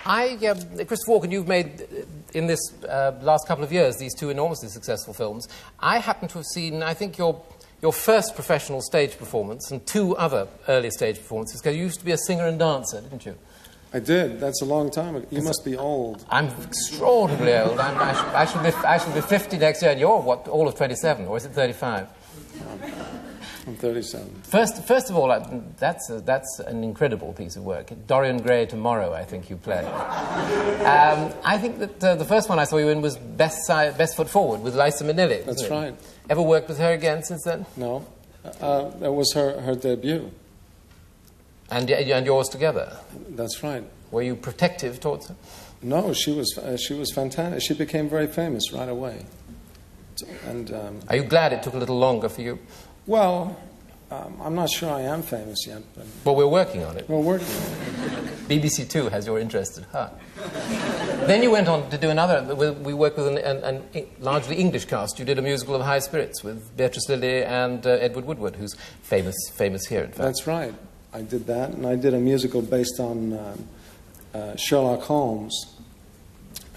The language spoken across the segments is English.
Christopher Walken, you've made, in this last couple of years, these two enormously successful films. I happen to have seen, I think, your first professional stage performance and two other early stage performances, because you used to be a singer and dancer, didn't you? I did. That's a long time ago. You must be old. I'm extraordinarily old. I shall be 50 next year, and you're, what, all of 27, or is it 35? I'm 37. First of all, that's an incredible piece of work. Dorian Gray Tomorrow, I think you play. I think that the first one I saw you in was Best Foot Forward with Liza Minnelli. That's right. Ever worked with her again since then? No. That was her debut. And yours together? That's right. Were you protective towards her? No, she was fantastic. She became very famous right away. And are you glad it took a little longer for you? Well, I'm not sure I am famous yet. But well, we're working on it. We're working on it. BBC Two has your interest at heart. Then you went on to do another. We worked with an largely English cast. You did a musical of High Spirits with Beatrice Lillie and Edward Woodward, who's famous here, in fact. That's right. I did that, and I did a musical based on Sherlock Holmes.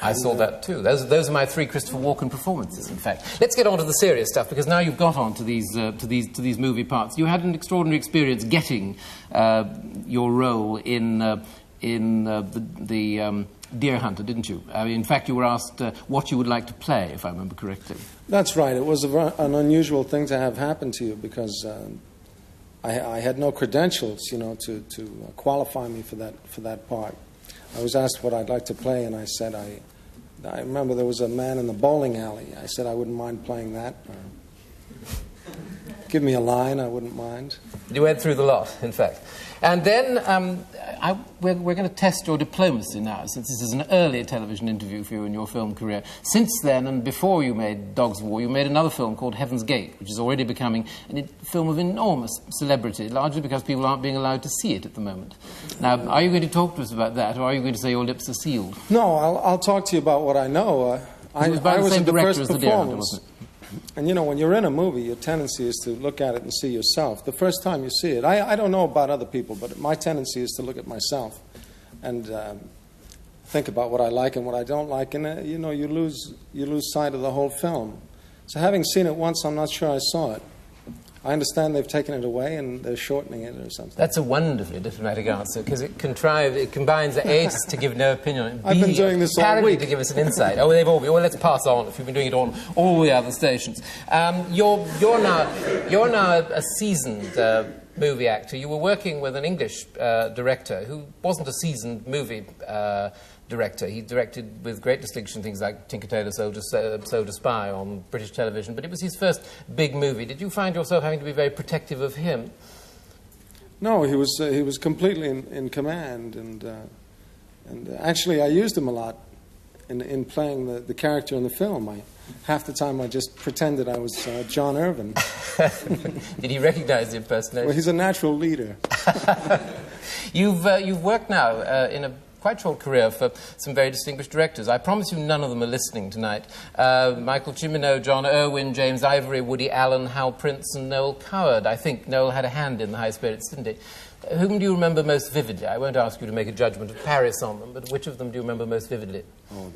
I saw that too. Those are my three Christopher Walken performances, in fact. Let's get on to the serious stuff, because now you've got on to these movie parts. You had an extraordinary experience getting your role in the Deer Hunter, didn't you? In fact, you were asked what you would like to play, if I remember correctly. That's right. It was an unusual thing to have happen to you, because I had no credentials, you know, to qualify me for that part. I was asked what I'd like to play, and I said I remember there was a man in the bowling alley. I said I wouldn't mind playing that. Give me a line, I wouldn't mind. You went through the lot, in fact. And then we're going to test your diplomacy now, since this is an early television interview for you in your film career. Since then, and before you made Dogs of War, you made another film called Heaven's Gate, which is already becoming a film of enormous celebrity, largely because people aren't being allowed to see it at the moment. Now, are you going to talk to us about that, or are you going to say your lips are sealed? No, I'll talk to you about what I know. I was in the first performance. And, you know, when you're in a movie, your tendency is to look at it and see yourself. The first time you see it, I don't know about other people, but my tendency is to look at myself and think about what I like and what I don't like, and, you know, you lose sight of the whole film. So having seen it once, I'm not sure I saw it. I understand they've taken it away and they're shortening it or something. That's a wonderfully diplomatic answer, because it combines A, to give no opinion, and B, I've been doing this all week, to give us an insight. Oh, they've all been. Well, let's pass on if you've been doing it on all the other stations. You're now a seasoned movie actor. You were working with an English director who wasn't a seasoned movie director. He directed with great distinction things like Tinker Tailor Soldier Spy on British television, but it was his first big movie. Did you find yourself having to be very protective of him? No, he was completely in command, and actually I used him a lot in playing the character in the film. Half the time I just pretended I was John Irvin. Did he recognize the impersonation? Well, he's a natural leader. You've worked now in a quite short career for some very distinguished directors. I promise you none of them are listening tonight. Michael Cimino, John Irwin, James Ivory, Woody Allen, Hal Prince, and Noel Coward. I think Noel had a hand in the High Spirits, didn't he? Whom do you remember most vividly? I won't ask you to make a judgment of Paris on them, but which of them do you remember most vividly? Oh,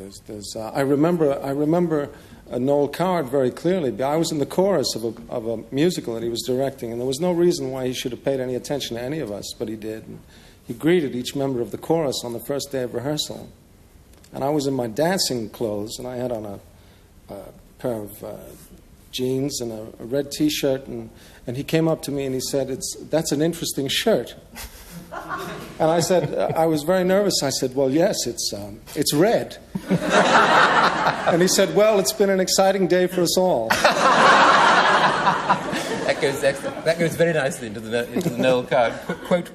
I remember Noel Coward very clearly. I was in the chorus of a musical that he was directing, and there was no reason why he should have paid any attention to any of us, but he did. And he greeted each member of the chorus on the first day of rehearsal. And I was in my dancing clothes, and I had on a pair of jeans and a red T-shirt, and he came up to me and he said, "That's an interesting shirt." And I said, I was very nervous. I said, "Well, yes, it's red." And he said, "Well, it's been an exciting day for us all." That goes very nicely into the Noel Coward quote book.